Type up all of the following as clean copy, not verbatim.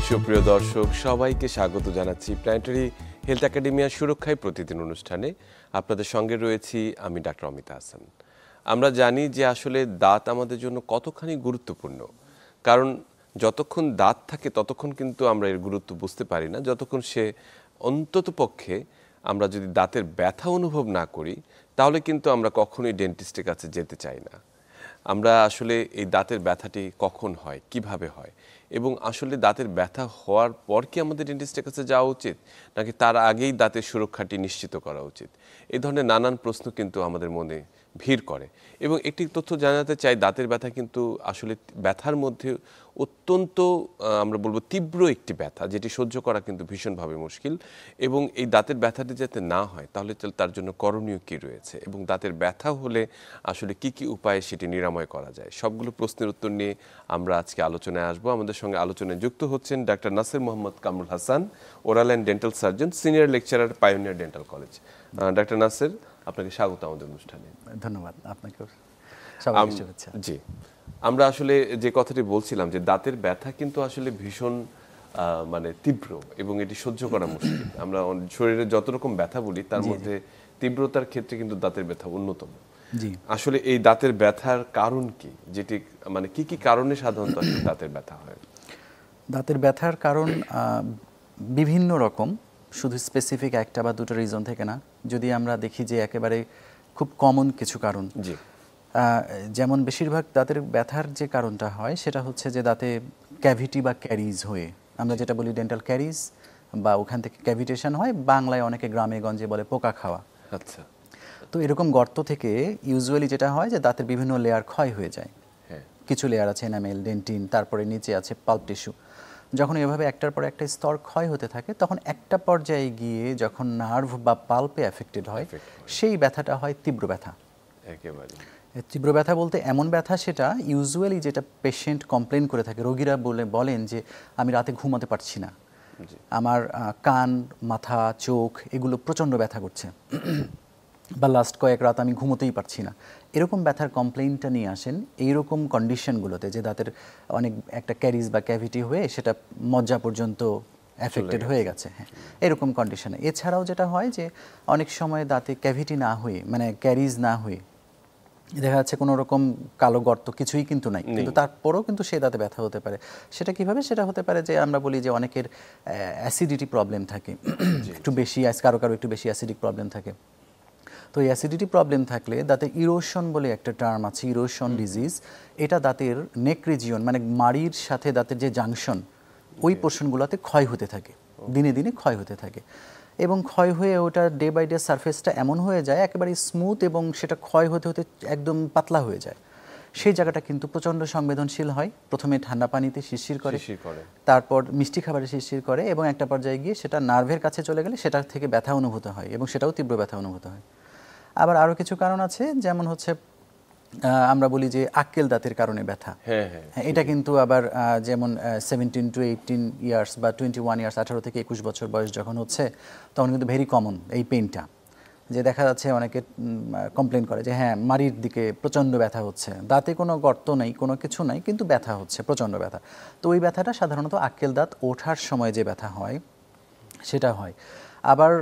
সুপ্রিয় দর্শক সবাইকে স্বাগত জানাচ্ছি প্ল্যানেটারি হেলথ একাডেমিয়ার সুরক্ষায় প্রতিদিন অনুষ্ঠানে। আপনাদের সঙ্গে রয়েছি আমি ডাক্তার অমিতা হাসান। আমরা জানি যে আসলে দাঁত আমাদের জন্য কতখানি গুরুত্বপূর্ণ, কারণ যতক্ষণ দাঁত থাকে ততক্ষণ কিন্তু আমরা এর গুরুত্ব বুঝতে পারি না। যতক্ষণ সে অন্ততপক্ষে আমরা যদি দাঁতের ব্যথা অনুভব না করি তাহলে কিন্তু আমরা কখনোই ডেন্টিস্টের কাছে যেতে চাই না। আমরা আসলে এই দাঁতের ব্যথাটি কখন হয়, কিভাবে হয়, এবং আসলে দাঁতের ব্যথা হওয়ার পর কি আমাদের ডেন্টিস্টের কাছে যাওয়া উচিত, নাকি তার আগেই দাঁতের সুরক্ষাটি নিশ্চিত করা উচিত, এই ধরনের নানান প্রশ্ন কিন্তু আমাদের মনে ভিড় করে। এবং একটি তথ্য জানাতে চাই, দাঁতের ব্যথা কিন্তু আসলে ব্যথার মধ্যে অত্যন্ত আমরা বলবো তীব্র একটি ব্যথা, যেটি সহ্য করা কিন্তু ভীষণভাবে মুশকিল। এবং এই দাঁতের ব্যথাটি যাতে না হয় তাহলে তার জন্য করণীয় কী রয়েছে, এবং দাঁতের ব্যথা হলে আসলে কি কি উপায়ে সেটি নিরাময় করা যায়, সবগুলো প্রশ্নের উত্তর নিয়ে আমরা আজকে আলোচনায় আসবো। আমাদের সঙ্গে আলোচনায় যুক্ত হচ্ছেন doctor Nasir Mohammad Kamrul Hasan, oral and dental surgeon, senior lecturer, pioneer dental college. Doctor Nasir, আপনাকে স্বাগত আমাদের অনুষ্ঠানে। ধন্যবাদ আপনাকে। জি, আমরা আসলে যে কথাটি বলছিলাম যে দাঁতের ব্যথা কিন্তু আসলে ভীষণ মানে তীব্র এবং এটি সহ্য করা মুশকিল। আমরা শরীরে যত রকম ব্যথা বলি তার মধ্যে তীব্রতার ক্ষেত্রে কিন্তু দাঁতের ব্যথা অন্যতম। আসলে এই দাঁতের ব্যথার কারণ কি, যেটি মানে কি কি কারণে সাধারণত দাঁতের ব্যথা হয়? দাঁতের ব্যথার কারণ বিভিন্ন রকম, শুধু স্পেসিফিক একটা বা দুটো রিজন থেকে না। যদি আমরা দেখি যে একেবারে খুব কমন কিছু কারণ, যেমন বেশিরভাগ দাঁতের ব্যথার যে কারণটা হয় সেটা হচ্ছে যে দাঁতে ক্যাভিটি বা ক্যারিজ হয়ে, আমরা যেটা বলি ডেন্টাল ক্যারিজ, বা ওখান থেকে ক্যাভিটেশন হয়, বাংলায় অনেকে গ্রামে গঞ্জে বলে পোকা খাওয়া। আচ্ছা। তো এরকম গর্ত থেকে ইউজুয়ালি যেটা হয় যে দাঁতের বিভিন্ন লেয়ার ক্ষয় হয়ে যায়। কিছু লেয়ার আছে এনামেল, ডেন্টিন, তারপরে নিচে আছে পাল্প টিস্যু। যখন এভাবে একটার পর একটা স্তর ক্ষয় হতে থাকে তখন একটা পর্যায়ে গিয়ে যখন নার্ভ বা পাল্পে এফেক্টেড হয় সেই ব্যথাটা হয় তীব্র ব্যথা। একেবারে তীব্র ব্যথা বলতে এমন ব্যথা সেটা ইউজুয়ালি যেটা পেশেন্ট কমপ্লেন করে থাকে, রোগীরা বলেন যে আমি রাতে ঘুমাতে পারছি না, আমার কান, মাথা, চোখ এগুলো প্রচণ্ড ব্যথা করছে, বা লাস্ট কয়েক রাত আমি ঘুমোতেই পারছি না। এরকম ব্যথার কমপ্লেইনটা নিয়ে আসেন এইরকম কন্ডিশনগুলোতে, যে দাঁতের অনেক একটা ক্যারিজ বা ক্যাভিটি হয়ে সেটা মজ্জা পর্যন্ত এফেক্টেড হয়ে গেছে। হ্যাঁ, এরকম কন্ডিশনে। এছাড়াও যেটা হয় যে অনেক সময় দাঁতে ক্যাভিটি না হয়ে, মানে ক্যারিজ না হয়ে দেখা যাচ্ছে কোনো রকম কালো গর্ত কিছুই কিন্তু নাই, কিন্তু তারপরেও কিন্তু সে দাঁতে ব্যথা হতে পারে। সেটা কিভাবে? সেটা হতে পারে যে আমরা বলি যে অনেকের অ্যাসিডিটি প্রবলেম থাকে, একটু বেশি, কারো কারো একটু বেশি অ্যাসিডিক প্রবলেম থাকে। তো এই অ্যাসিডিটি প্রবলেম থাকলে দাঁতে ইরোশন বলে একটা টার্ম আছে, ইরোশন ডিজিজ। এটা দাঁতের নেক রিজিয়ন, মানে মাড়ির সাথে দাঁতের যে জাংশন, ওই পোর্শনগুলোতে ক্ষয় হতে থাকে, দিনে দিনে ক্ষয় হতে থাকে। এবং ক্ষয় হয়ে ওটা ডে বাই ডে সারফেসটা এমন হয়ে যায় একেবারে স্মুথ, এবং সেটা ক্ষয় হতে হতে একদম পাতলা হয়ে যায়। সেই জায়গাটা কিন্তু প্রচণ্ড সংবেদনশীল হয়। প্রথমে ঠান্ডা পানিতে শিরশির করে, তারপর মিষ্টি খাবারে শিরশির করে, এবং একটা পর্যায়ে গিয়ে সেটা নার্ভের কাছে চলে গেলে সেটার থেকে ব্যথা অনুভূত হয়, এবং সেটাও তীব্র ব্যথা অনুভূত হয়। আবার আরও কিছু কারণ আছে, যেমন হচ্ছে আমরা বলি যে আক্কেল দাঁতের কারণে ব্যথা। এটা কিন্তু আবার যেমন 17 to 18 ইয়ার্স বা 21 ইয়ার্স, 18 থেকে 21 বছর বয়স যখন হচ্ছে তখন কিন্তু ভেরি কমন এই পেইনটা। যে দেখা যাচ্ছে অনেকে কমপ্লেন করে যে হ্যাঁ মাড়ির দিকে প্রচণ্ড ব্যথা হচ্ছে, দাঁতে কোনো গর্ত নেই, কোনো কিছু নাই, কিন্তু ব্যথা হচ্ছে, প্রচণ্ড ব্যথা। তো ওই ব্যথাটা সাধারণত আক্কেল দাঁত ওঠার সময় যে ব্যথা হয় সেটা হয়। আবার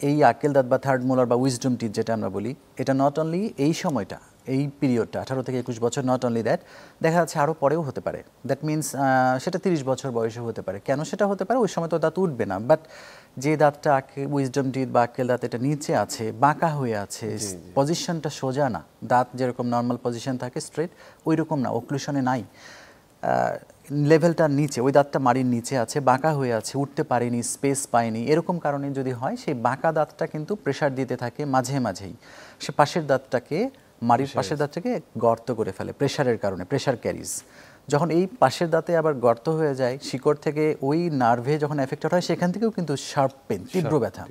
এই আক্কেল দাঁত বা থার্ড মোলার বা উইজডম টিথ যেটা আমরা বলি, এটা নট অনলি এই সময়টা, এই পিরিয়ডটা 18 থেকে 21 বছর, নট অনলি দ্যাট, দেখা যাচ্ছে আরও পরেও হতে পারে। দ্যাট মিনস সেটা 30 বছর বয়সে হতে পারে। কেন সেটা হতে পারে? ওই সময় তো দাঁত উঠবে না, বাট যে দাঁতটা উইজডম টিথ বা আক্কেল দাঁত এটা নিচে আছে, বাঁকা হয়ে আছে, পজিশনটা সোজা না, দাঁত যেরকম নর্মাল পজিশন থাকে স্ট্রেট, ওই রকম না, অক্লুশনে নাই, লেভেলটা নিচে, ওই দাঁতটা মাড়ির নিচে আছে, বাঁকা হয়ে আছে, উঠতে পারেনি, স্পেস পায়নি, এরকম কারণে যদি হয় সেই বাঁকা দাঁতটা কিন্তু প্রেশার দিতে থাকে মাঝে মাঝেই, সে পাশের দাঁতটাকে, মাড়ির পাশের দাঁতটাকে গর্ত করে ফেলে প্রেশারের কারণে, প্রেশার ক্যারিজ। যখন এই পাশের দাঁতে আবার গর্ত হয়ে যায়, শিকড় থেকে ওই নার্ভে যখন এফেক্টেড হয়, সেখান থেকেও কিন্তু শার্প পেন, তীব্র ব্যথা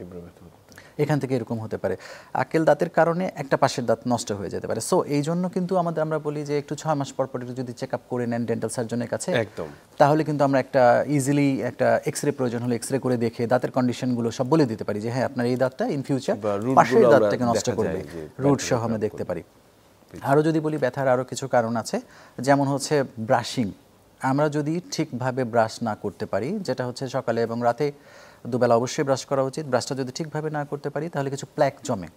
এখান থেকে এরকম হতে পারে। আক্কেল দাঁতের কারণে একটা পাশের দাঁত নষ্ট হয়ে যেতে পারে। সো এই জন্য কিন্তু আমরা বলি যে একটু 6 মাস পর পর যদি চেক আপ করে নেন ডেন্টাল সার্জনের কাছে, একদম, তাহলে কিন্তু আমরা একটা ইজিলি একটা এক্সরে প্রয়োজন হলে এক্সরে করে দেখে দাঁতের কন্ডিশনগুলো সব বলে দিতে পারি যে হ্যাঁ আপনার এই দাঁতটা ইন ফিউচার পাশের দাঁতটাকে নষ্ট করবে, রুট সহ আমরা দেখতে পারি। আরও যদি বলি ব্যথার আরও কিছু কারণ আছে, যেমন হচ্ছে ব্রাশিং, আমরা যদি ঠিকভাবে ব্রাশ না করতে পারি, যেটা হচ্ছে সকালে এবং রাতে দুবেলা অবশ্যই ব্রাশ করা উচিত, ব্রাশটা যদি ঠিকভাবে না করতে পারি তাহলে কিছু প্ল্যাক জমে।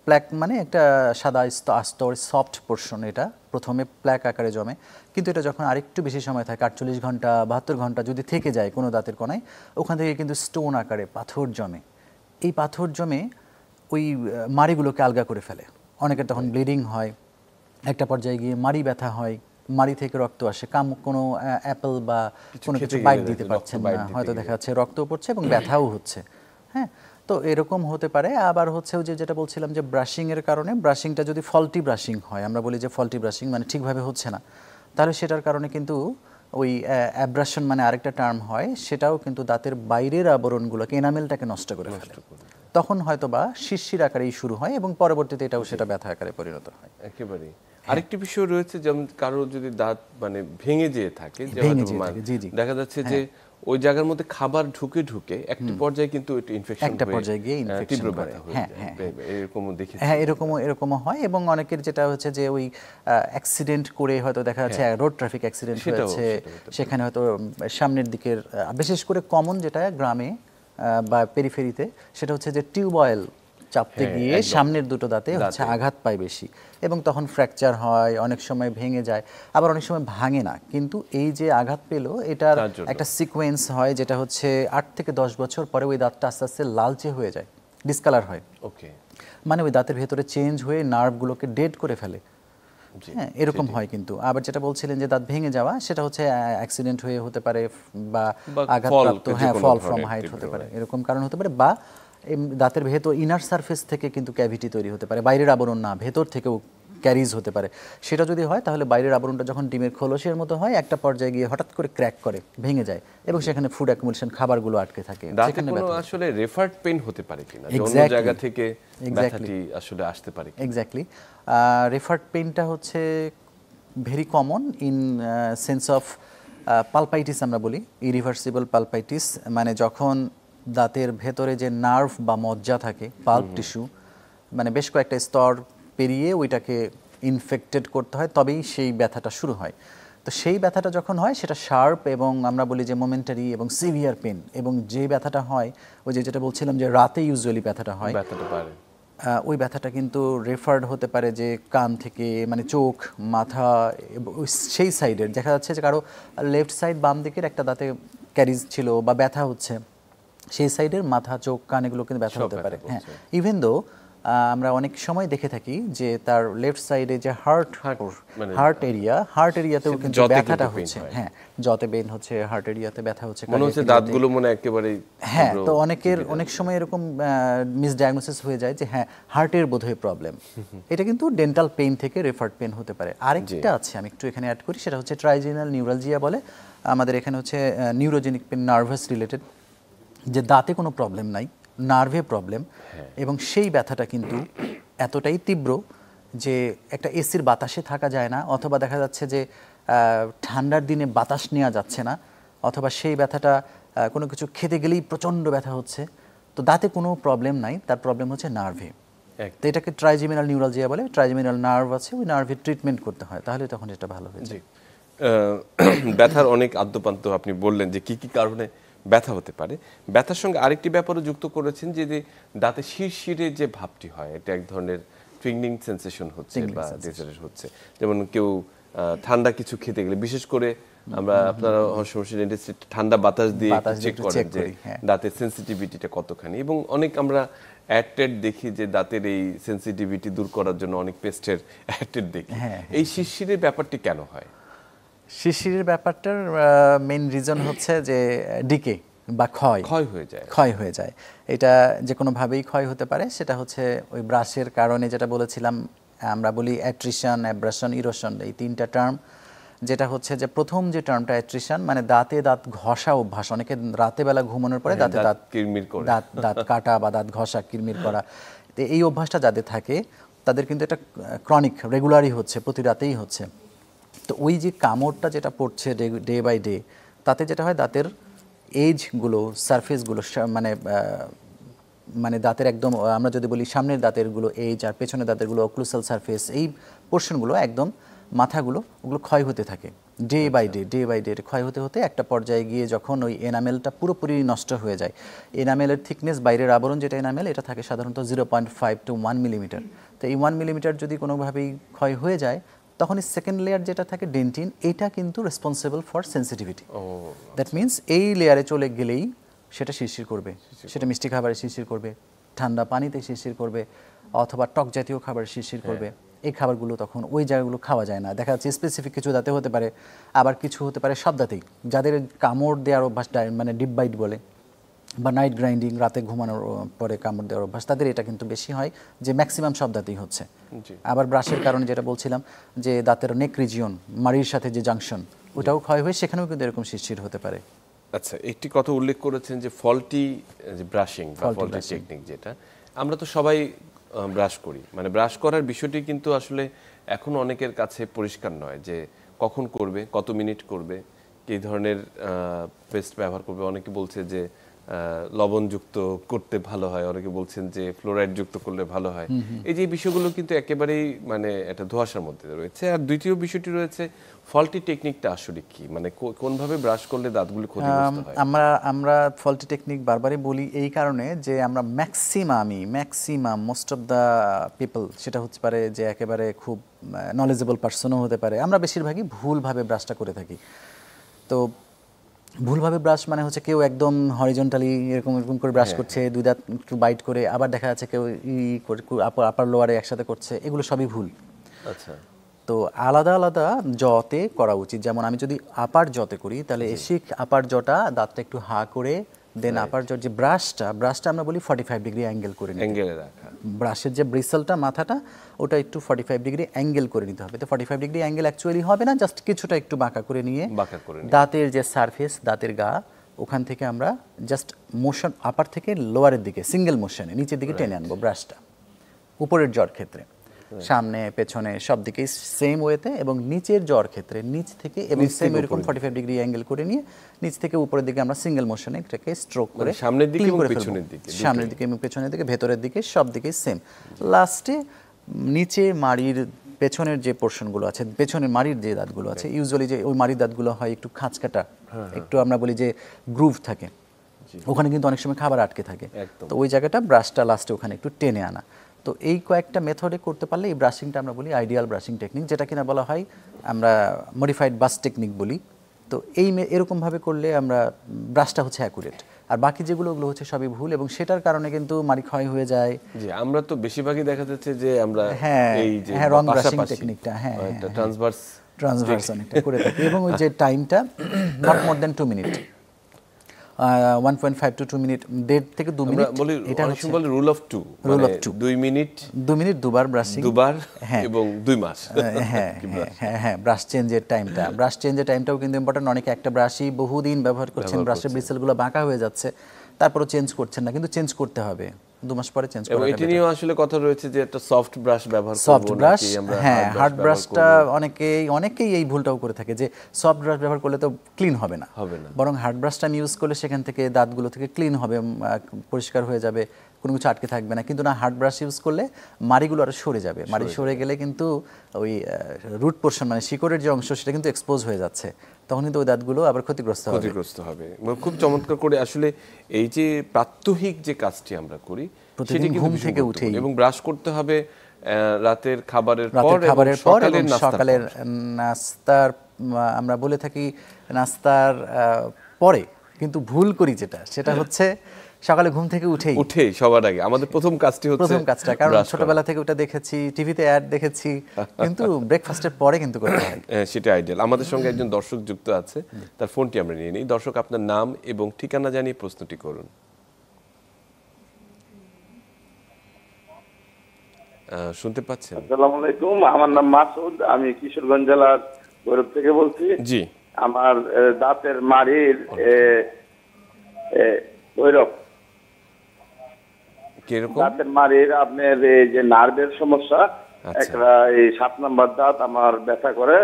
প্ল্যাক মানে একটা সাদা আস্তর সফট পোর্শন, এটা প্রথমে প্ল্যাক আকারে জমে, কিন্তু এটা যখন আরেকটু বেশি সময় থাকে 48 ঘন্টা 72 ঘন্টা যদি থেকে যায় কোনো দাঁতের কোনায়, ওখান থেকে কিন্তু স্টোন আকারে পাথর জমে। এই পাথর জমে ওই মাড়িগুলোকে আলগা করে ফেলে, অনেকের তখন ব্লিডিং হয়, একটা পর্যায়ে গিয়ে মাড়ি ব্যথা হয়, মাড়ি থেকে রক্ত আসে, কোনো অ্যাপেল বা কোনো কিছু বাইট দিতে পারছেন না, হয়তো দেখা যাচ্ছে রক্তও পড়ছে এবং ব্যথাও হচ্ছে। হ্যাঁ, তো এরকম হতে পারে। আবার হচ্ছে ওই যেটা বলছিলাম যে ব্রাশিংয়ের কারণে, ব্রাশিংটা যদি ফল্টি ব্রাশিং হয়, আমরা বলি যে ফল্টি ব্রাশিং মানে ঠিকভাবে হচ্ছে না, তাহলে সেটার কারণে কিন্তু ওই অ্যাব্রাশন মানে আরেকটা টার্ম হয়, সেটাও কিন্তু দাঁতের বাইরের আবরণগুলোকে, এনামেলটাকে নষ্ট করে ফেলে। তখন হয়তো বা শিরশির আকারেই শুরু হয় এবং পরবর্তীতে এটাও সেটা ব্যথা আকারে পরিণত হয়। একেবারে আরেকটি বিষয় রয়েছে, যেমন কারো যদি দাঁত মানে ভেঙে যেয়ে থাকে, দেখা যাচ্ছে যে ওই জায়গার মধ্যে খাবার ঢুকে ঢুকে একটা পর্যায়ে কিন্তু এটা ইনফেকশন একটা পর্যায়ে গিয়ে ইনফেকশন করে। হ্যাঁ, এরকমও দেখেছি। হ্যাঁ, এরকমও হয় এবং অনেকের যেটা হচ্ছে যে ওই অ্যাক্সিডেন্ট করে হয়তো দেখা যাচ্ছে রোড ট্রাফিক অ্যাক্সিডেন্ট হয়েছে, সেখানে হয়তো সামনের দিকের, বিশেষ করে কমন যেটা গ্রামে বা পেরিফেরিতে, সেটা হচ্ছে যে টিউবওয়েল চাপতে গিয়ে সামনের দুটো দাঁতে হচ্ছে আঘাত পায় বেশি এবং তখন ফ্র্যাকচার হয়, অনেক সময় ভেঙে যায়, আবার অনেক সময় ভাঙে না, কিন্তু এই যে আঘাত পেলো এটার একটা সিকোয়েন্স হয়, যেটা হচ্ছে 8 থেকে 10 বছর পরে ওই দাঁতটা আস্তে আস্তে লালচে হয়ে যায়, ডিসকালার হয়। ওকে, মানে ওই দাঁতের ভেতরে চেঞ্জ হয়ে নার্ভগুলোকে ডেড করে ফেলে। হ্যাঁ, এরকম হয়। কিন্তু আবার যেটা বলছিলেন যে দাঁত ভেঙে যাওয়া, সেটা হচ্ছে অ্যাক্সিডেন্ট হয়ে হতে পারে বা আঘাতপ্রাপ্ত, হ্যাঁ, ফল ফ্রম হাইট হতে পারে, এরকম কারণ হতে পারে, বা দাঁতের ভেতর ইনার সারফেস থেকে কিন্তু ক্যাভিটি তৈরি হতে পারে, বাইরের আবরণ না, ভেতর থেকেও ক্যারিজ হতে পারে। সেটা যদি হয় তাহলে বাইরের আবরণটা যখন ডিমের খোলসের মতো হয়, একটা পর্যায়ে গিয়ে হঠাৎ করে ক্র্যাক করে ভেঙে যায় এবং সেখানে ফুড অ্যাকুমুলেশন, খাবারগুলো আটকে থাকে। সেখানে কোনো আসলে রেফার্ড পেইন হতে পারে কিনা, অন্য জায়গা থেকে ব্যথাটি আসলে আসতে পারে। এক্স্যাক্টলি, রেফার্ড পেইনটা হচ্ছে very common in sense of pulpitis, আমরা বলি ইরিভার্সিবল পালপাইটিস, মানে যখন দাঁতের ভেতরে যে নার্ভ বা মজ্জা থাকে, পাল্প টিস্যু, মানে বেশ কয়েকটা স্তর পেরিয়ে ওইটাকে ইনফেক্টেড করতে হয়, তবেই সেই ব্যথাটা শুরু হয়। তো সেই ব্যথাটা যখন হয় সেটা শার্প এবং আমরা বলি যে মোমেন্টারি এবং সিভিয়ার পেন, এবং যে ব্যথাটা হয় ওই যেটা বলছিলাম যে রাতে ইউজুয়ালি ব্যথাটা হয়, ওই ব্যথাটা কিন্তু রেফার্ড হতে পারে যে কান থেকে, মানে চোখ, মাথা, সেই সাইডের দেখা যাচ্ছে যে কারো লেফট সাইড বাম দিকের একটা দাঁতে ক্যারিজ ছিল বা ব্যথা হচ্ছে, সেই সাইডের মাথা, চোখ, কান এগুলো কিন্তু ব্যথা হতে পারে। হ্যাঁ, ইভেন দো আমরা অনেক সময় দেখে থাকি যে তার লেফট সাইডে যে হার্ট এরিয়াতেও কিন্তু ব্যথাটা হচ্ছে। হ্যাঁ, যতে বেন হচ্ছে, হার্ট এরিয়াতে ব্যথা হচ্ছে, মনে হচ্ছে দাঁতগুলো মনে একেবারে। হ্যাঁ, তো অনেক সময় এরকম মিসডায়াগনোসিস হয়ে যায় যে হ্যাঁ, হার্টের বোধহয় প্রবলেম। এটা কিন্তু ডেন্টাল পেইন থেকে রেফার্ড পেইন হতে পারে। আরেকটা আছে, আমি একটু এখানে অ্যাড করি, সেটা হচ্ছে ট্রাইজেনাল নিউরালজিয়া বলে। আমাদের এখানে হচ্ছে নিউরোজেনিক পেইন, নার্ভাস রিলেটেড, যে দাঁতে কোনো প্রবলেম নাই, নার্ভে প্রবলেম, এবং সেই ব্যথাটা কিন্তু এতটাই তীব্র যে একটা এসির বাতাসে থাকা যায় না, অথবা দেখা যাচ্ছে যে ঠান্ডার দিনে বাতাস নেওয়া যাচ্ছে না, অথবা সেই ব্যথাটা কোনো কিছু খেতে গেলেই প্রচণ্ড ব্যথা হচ্ছে। তো দাঁতে কোনো প্রবলেম নাই, তার প্রবলেম হচ্ছে নার্ভে। তো এটাকে ট্রাইজেমিনাল নিউরালজিয়া বলে। ট্রাইজেমিনাল নার্ভ আছে, ওই নার্ভে ট্রিটমেন্ট করতে হয়, তাহলে তখন এটা ভালো হয়ে যায়। ব্যথার অনেক আদ্যপান্ত আপনি বললেন যে কি কি কারণে ব্যথা হতে পারে। ব্যথার সঙ্গে আরেকটি ব্যাপারও যুক্ত করেছেন যে দাঁতে শিরশিরে যে ভাবটি হয়, এটা এক ধরনের ট্রিংলিং সেন্সেশন হচ্ছে বা ডেজার্ট হচ্ছে। যেমন কেউ ঠান্ডা কিছু খেতে গেলে, বিশেষ করে আমরা, আপনারা ঠান্ডা বাতাস দিয়ে চেক করেন যে দাঁতের সেন্সিটিভিটিটা কতখানি, এবং অনেক আমরা অ্যাড দেখি যে দাঁতের এই সেন্সিটিভিটি দূর করার জন্য অনেক পেস্টের অ্যাড দেখি। এই শিরশিরের ব্যাপারটি কেন হয়? শিরশিরের ব্যাপারটার মেইন রিজন হচ্ছে যে ডিকে বা ক্ষয় হয়ে যায়। এটা যে কোনোভাবেই ক্ষয় হতে পারে। সেটা হচ্ছে ওই ব্রাশের কারণে, যেটা বলেছিলাম, আমরা বলি অ্যাট্রিশন, অ্যাব্রাশন, ইরোশন, এই তিনটা টার্ম। যেটা হচ্ছে যে প্রথম যে টার্মটা অ্যাট্রিশন, মানে দাঁতে দাঁত ঘষা অভ্যাস, অনেকে রাতে বেলা ঘুমানোর পরে দাঁতে দাঁত কাটা বা দাঁত ঘষা, কিরমির করা, তো এই অভ্যাসটা যাদের থাকে তাদের কিন্তু এটা ক্রনিক, রেগুলারই হচ্ছে, প্রতি রাতেই হচ্ছে। তো ওই যে কামড়টা যেটা পড়ছে ডে বাই ডে, তাতে যেটা হয় দাঁতের এজগুলো, সারফেসগুলো, মানে দাঁতের একদম, আমরা যদি বলি সামনের দাঁতেরগুলো এজ আর পেছনের দাঁতেরগুলো অক্লুসাল সারফেস, এই পোর্শনগুলো একদম মাথাগুলো ওগুলো ক্ষয় হতে থাকে ডে বাই ডে ক্ষয় হতে হতে একটা পর্যায়ে গিয়ে যখন ওই এনামেলটা পুরোপুরি নষ্ট হয়ে যায়, এনামেলের থিকনেস, বাইরের আবরণ যেটা এনামেল, এটা থাকে সাধারণত 0.5 to 1 মিলিমিটার। তো এই 1 মিলিমিটার যদি কোনোভাবেই ক্ষয় হয়ে যায়, তখন এই সেকেন্ড লেয়ার যেটা থাকে ডেন্টিন, এটা কিন্তু responsible for sensitivity. That means এই লেয়ারে চলে গেলেই সেটা শিরশির করবে, সেটা মিষ্টি খাবারে শিরশির করবে, ঠান্ডা পানিতে শিরশির করবে, অথবা টক জাতীয় খাবার শিরশির করবে। এই খাবারগুলো তখন ওই জায়গাগুলো খাওয়া যায় না। দেখা যাচ্ছে স্পেসিফিক কিছু দাঁতে হতে পারে, আবার কিছু হতে পারে সব দাঁতেই। যাদের কামড় দেওয়ার অভ্যাস, মানে ডিপ বাইট বলে, বা নাইট গ্রাইন্ডিং, রাতে ঘুমানোর পরে কামড় দেওয়ার অভ্যাস, তাদের এটা কিন্তু বেশি হয়, যে ম্যাক্সিমাম সব দাঁতেই হচ্ছে। আবার ব্রাশের কারণে যেটা বলছিলাম, যে দাঁতের নেক রিজিয়ন, মাড়ির সাথে যে জাংশন, ওটাও ক্ষয় হয়ে সেখানেও কিন্তু এরকম শিরশির হতে পারে। আচ্ছা, একটি কথা উল্লেখ করেছেন যে ফল্টি ব্রাশিং বা ফল্টি টেকনিক, যেটা আমরা তো সবাই ব্রাশ করি, মানে ব্রাশ করার বিষয়টি কিন্তু আসলে এখন অনেকের কাছে পরিষ্কার নয় যে কখন করবে, কত মিনিট করবে, কী ধরনের পেস্ট ব্যবহার করবে। অনেকে বলছে যে লবণযুক্ত করতে ভালো হয়, অনেকে বলছেন যে ফ্লোরাইড যুক্ত করলে ভালো হয়। এই যে বিষয়গুলো কিন্তু একেবারেই মানে একটা ধোঁয়াশার মধ্যে রয়েছে। আর দ্বিতীয় বিষয়টি রয়েছে ফল্টি টেকনিকটা আসলে কি, মানে কোনভাবে ব্রাশ করলে দাঁতগুলো ক্ষতিগ্রস্ত হয়? আমরা ফল্টি টেকনিক বারবারই বলি এই কারণে যে আমরা maximum most of the people, সেটা হতে পারে যে একেবারে খুব নলেজেবল পার্সনও হতে পারে, আমরা বেশিরভাগই ভুলভাবে ব্রাশটা করে থাকি। তো ভুলভাবে ব্রাশ মানে হচ্ছে কেউ একদম হরিজন্টালি এরকম করে ব্রাশ করছে, দুই দাঁত একটু বাইট করে, আবার দেখা যাচ্ছে কেউ আপার লোয়ারে একসাথে করছে, এগুলো সবই ভুল। আচ্ছা, তো আলাদা আলাদা জতে করা উচিত। যেমন আমি যদি আপার জতে করি, তাহলে এসিক আপার জটা দাঁতটা একটু হা করে, দেন আপার জট যে ব্রাশটা আমরা বলি 45 ডিগ্রি অ্যাঙ্গেল করে নিতে, অ্যাঙ্গেলে রাখা। ব্রাশের যে ব্রিসেলটা, মাথাটা, ওটা একটু 45 ডিগ্রি অ্যাঙ্গেল করে নিতে হবে। তো 45 ডিগ্রি অ্যাঙ্গেল অ্যাকচুয়ালি হবে না, জাস্ট কিছুটা একটু বাঁকা করে নিয়ে দাঁতের যে সারফেস, দাঁতের গা, ওখান থেকে আমরা জাস্ট মোশন আপার থেকে লোয়ারের দিকে সিঙ্গেল মোশনে নিচের দিকে টেনে আনবো ব্রাশটা, উপরের জ্বর ক্ষেত্রে সামনে পেছনে সব দিকেই সেম ওয়েতে, এবং নিচের জ্বর ক্ষেত্রে নিচ থেকে এবং সেম এরকম 45 ডিগ্রি অ্যাঙ্গেল করে নিয়ে নিচ থেকে উপরের দিকে আমরা সিঙ্গেল মোশনে এটাকে স্ট্রোক করে সামনের দিকে এবং পেছনের দিকে, সামনের দিকে এবং পেছনের দিকে, ভেতরের দিকে, সব দিকেই সেম। লাস্টে নিচে মাড়ির পেছনের যে পোর্শনগুলো আছে, পেছনের মাড়ির যে দাঁতগুলো আছে, ইউজুয়ালি যে ওই মাড়ির দাঁতগুলো হয় একটু খাঁচকাটা, একটু আমরা বলি যে গ্রুভ থাকে, ওখানে কিন্তু অনেক সময় খাবার আটকে থাকে। তো ওই জায়গাটা ব্রাশটা লাস্টে ওখানে একটু টেনে আনা। তো এই কয়েকটা মেথডে করতে পারলে এই ব্রাশিংটা আমরা বলি আইডিয়াল ব্রাশিং টেকনিক, যেটা কিনা বলা হয় আমরা মডিফাইড বাস টেকনিক বলি। তো এরকমভাবে করলে আমরা ব্রাশটা হচ্ছে অ্যাকুরেট, আর বাকি যেগুলো ওগুলো হচ্ছে সবই ভুল, এবং সেটার কারণে কিন্তু মাড়ি ক্ষয় হয়ে যায়। জি, আমরা তো বেশিরভাগই দেখা যাচ্ছে যে আমরা এই যে রং ব্রাশিং টেকনিকটা ট্রান্সভার্স অনেকটা করে থাকি, এবং ওই যে টাইমটা not more than 2 minute, 1.5 to 2 minute, 1.5 থেকে 2 মিনিট, এটা হচ্ছে রুল অফ 2, 2 মিনিট দুবার ব্রাশিং, এবং 2 মাস। হ্যাঁ, ব্রাশ চেঞ্জের টাইমটাও কিন্তু ইম্পর্টেন্ট। অনেকে একটা ব্রাশই বহুদিন ব্যবহার করছেন, ব্রাশের ব্রিসেলগুলো বাঁকা হয়ে যাচ্ছে, তারপরও চেঞ্জ করছেন না, কিন্তু চেঞ্জ করতে হবে 2 মাস পরে চেঞ্জ করা। এটা নিয়েও আসলে কথা রয়েছে যে একটা সফট ব্রাশ ব্যবহার করব, সফট ব্রাশ, হ্যাঁ, হার্ড ব্রাশটা অনেকেই এই ভুলটাও করে থাকে যে সফট ব্রাশ ব্যবহার করলে তো ক্লিন হবে না, বরং হার্ড ব্রাশটা আমি ইউজ করলে সেখান থেকে দাঁতগুলো থেকে ক্লিন হবে, পরিষ্কার হয়ে যাবে, কোনো কিছু আটকে থাকবে না। কিন্তু না, হার্ড ব্রাশ ইউজ করলে মাড়িগুলো আরো সরে যাবে, মাড়ি সরে গেলে কিন্তু ওই রুট পোর্শন মানে শিকড়ের যে অংশ সেটা কিন্তু এক্সপোজ হয়ে যাচ্ছে, তখন কিন্তু ওই দাঁতগুলো আবার ক্ষতিগ্রস্ত হবে। খুব চমৎকার করে আসলে এই যে প্রাত্যহিক যে কাজটি আমরা করি সেটি ঘুম থেকে উঠে এবং ব্রাশ করতে হবে রাতের খাবারের পর এবং সকালের নাস্তার, আমরা বলে থাকি নাস্তার পরে, কিন্তু ভুল করি সেটা হচ্ছে সকালে ঘুম থেকে উঠেই সবার আগে আমাদের প্রথম কাজটা, কারণ ছোটবেলা থেকে ওটা দেখেছি, টিভিতে অ্যাড দেখেছি, কিন্তু ব্রেকফাস্টের পরে কিন্তু করতে হয়। সেটা আইডিয়াল। আমাদের সঙ্গে একজন দর্শক যুক্ত আছে, তার ফোনটি আমরা নিয়ে নিই। দর্শক, আপনার নাম এবং ঠিকানা জানিয়ে প্রশ্নটি করুন। শুনতে পাচ্ছেন? আসসালামু আলাইকুম, আমার নাম মাসুদ, আমি কিশোরগঞ্জ জেলার ভৈরব থেকে বলছি। জি, আমার দাঁতের মাড়ির ভৈরব, দাঁতের মাড়ির আপনার এই যে নার্ভের সমস্যা, একটা এই 7 নম্বর দাঁত আমার ব্যথা করে।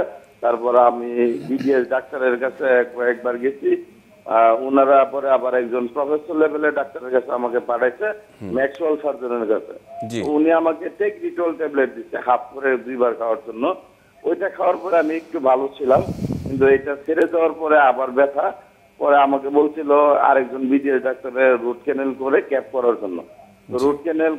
তারপর আমি বিডিএস ডাক্তারের কাছে কয়েকবার গেছি, ওনারা পরে আবার একজন প্রফেসর লেভেলের ডাক্তারের কাছে আমাকে পাঠাইছে, ম্যাক্সওয়েল সার্জনের কাছে। উনি আমাকে টেকনিটল ট্যাবলেট দিচ্ছে হাফ করে 2 বার খাওয়ার জন্য। ওইটা খাওয়ার পরে আমি একটু ভালো ছিলাম, কিন্তু এটা ছেড়ে দেওয়ার পরে আবার ব্যথা। পরে আমাকে বলছিল আরেকজন বিডিএস ডাক্তারের রুট ক্যানেল করে ক্যাপ করার জন্য। তো রুট ক্যানেল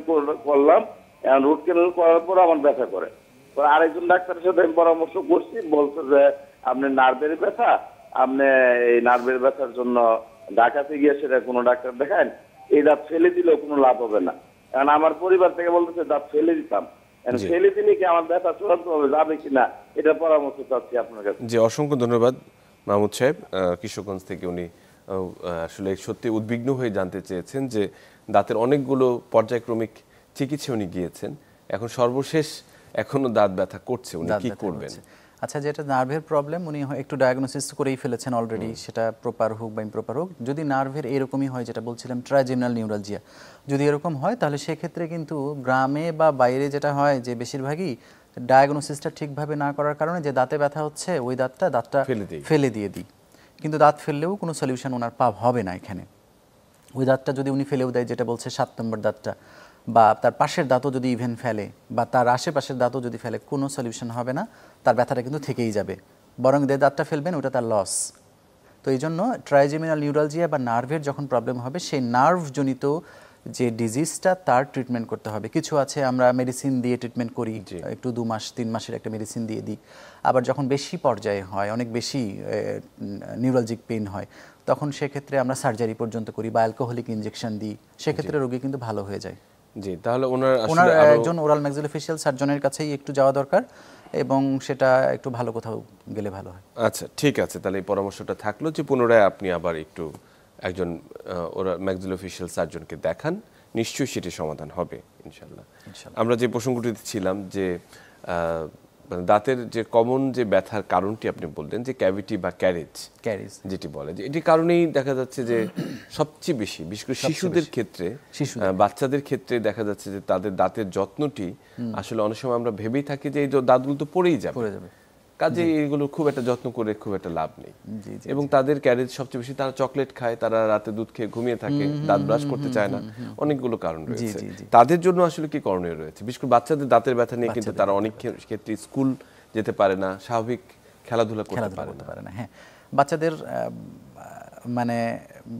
করলাম, এখন রুট ক্যানেল করার পর আমার ব্যথা করে। পরে আরেকজন ডাক্তারের সাথে আমি পরামর্শ করছি, বলছে যে আপনি নার্ভের ব্যথা, আপনি এই নার্ভের ব্যথার জন্য ঢাকাতে গিয়ে সেটা কোনো ডাক্তার দেখান, এই দাঁত ফেলে দিলেও কোনো লাভ হবে না। কারণ আমার পরিবার থেকে বলতেছে দাঁত ফেলে দিতাম, ফেলে দিলে কি আমার ব্যথা চূড়ান্ত হবে যাবে কিনা, এটা পরামর্শ চাচ্ছি আপনার কাছে। জি, অসংখ্য ধন্যবাদ মাহমুদ সাহেব। কিশোরগঞ্জ থেকে উনি আসলে সত্যি উদ্বিগ্ন হয়ে জানতে চেয়েছেন যে দাঁতের অনেকগুলো পর্যায়ক্রমিক চিকিৎসা উনি গিয়েছেন, এখন সর্বশেষ এখনো দাঁত ব্যথা করছে, উনি কি করবেন? আচ্ছা, যেটা নার্ভের প্রবলেম উনি একটু ডায়াগনোসিস করেই ফেলেছেন অলরেডি, সেটা প্রপার হোক বা ইমপ্রপার হোক। যদি নার্ভের এরকমই হয়, যেটা বলছিলাম ট্রাইজেমিনাল নিউরালজিয়া, যদি এরকম হয় তাহলে সেক্ষেত্রে কিন্তু গ্রামে বা বাইরে যেটা হয় যে বেশিরভাগই ডায়াগনোসিসটা ঠিকভাবে না করার কারণে যে দাঁতে ব্যথা হচ্ছে ওই দাঁতটা ফেলে দিয়ে দিই, কিন্তু দাঁত ফেললেও কোনো সলিউশন ওনার হবে না এখানে। ওই দাঁতটা যদি উনি ফেলেও দেয়, যেটা বলছে 7 নম্বর দাঁতটা, বা তার পাশের দাঁতও যদি ইভেন ফেলে বা তার আশেপাশের দাঁতও যদি ফেলে, কোনো সলিউশন হবে না, তার ব্যথাটা কিন্তু থেকেই যাবে। বরং যে দাঁতটা ফেলবেন ওটা তার লস। তো এই জন্য ট্রাইজেমিনাল নিউরালজিয়া বা নার্ভের যখন প্রবলেম হবে, সেই নার্ভজনিত যে ডিজিজটা তার ট্রিটমেন্ট করতে হবে। কিছু আছে আমরা মেডিসিন দিয়ে ট্রিটমেন্ট করি, একটু 2 মাস 3 মাসের একটা মেডিসিন দিয়ে দিই। আবার যখন বেশি পর্যায়ে হয়, অনেক বেশি নিউরালজিক পেইন হয়, তখন সেক্ষেত্রে আমরা সার্জারি পর্যন্ত করি বা অ্যালকোহলিক ইনজেকশন দিই, সেক্ষেত্রে রোগী কিন্তু ভালো হয়ে যায়। জি, তাহলে ওনার একজন ওরাল ম্যাক্সিলোফেশিয়াল সার্জনের কাছেই একটু যাওয়া দরকার, এবং সেটা একটু ভালো কোথাও গেলে ভালো হয়। আচ্ছা, ঠিক আছে, তাহলে এই পরামর্শটা থাকলো যে পুনরায় আপনি আবার একটু একজন ওরাল ম্যাক্সিলোফেশিয়াল সার্জনকে দেখান, নিশ্চয়ই সেটি সমাধান হবে ইনশাল্লাহ। আমরা যে প্রসঙ্গটিতে ছিলাম যে দাঁতের যে কমন যে ব্যথার কারণটি আপনি বললেন যে ক্যাভিটি বা ক্যারিজ যেটি বলে, যে এটি কারণেই দেখা যাচ্ছে যে সবচেয়ে বেশি, বিশেষ করে শিশুদের ক্ষেত্রে, বাচ্চাদের ক্ষেত্রে দেখা যাচ্ছে যে তাদের দাঁতের যত্নটি আসলে অনেক সময় আমরা ভেবেই থাকি যে এই দাঁতগুলো তো পড়েই যাবে, কাজে এইগুলো খুব একটা যত্ন করে খুব একটা লাভ নেই। এবং তাদের ক্যারিজ সবচেয়ে বেশি, তারা চকলেট খায়, তারা রাতে দুধ খেয়ে ঘুমিয়ে থাকে, দাঁত ব্রাশ করতে চায় না, অনেকগুলো কারণ রয়েছে। তাদের জন্য আসলে কি করণীয় রয়েছে? বিশেষ করে বাচ্চাদের দাঁতের ব্যথা নিয়ে কিন্তু তারা অনেক ক্ষেত্রে স্কুল যেতে পারে না, স্বাভাবিক খেলাধুলা করতে পারে না। হ্যাঁ,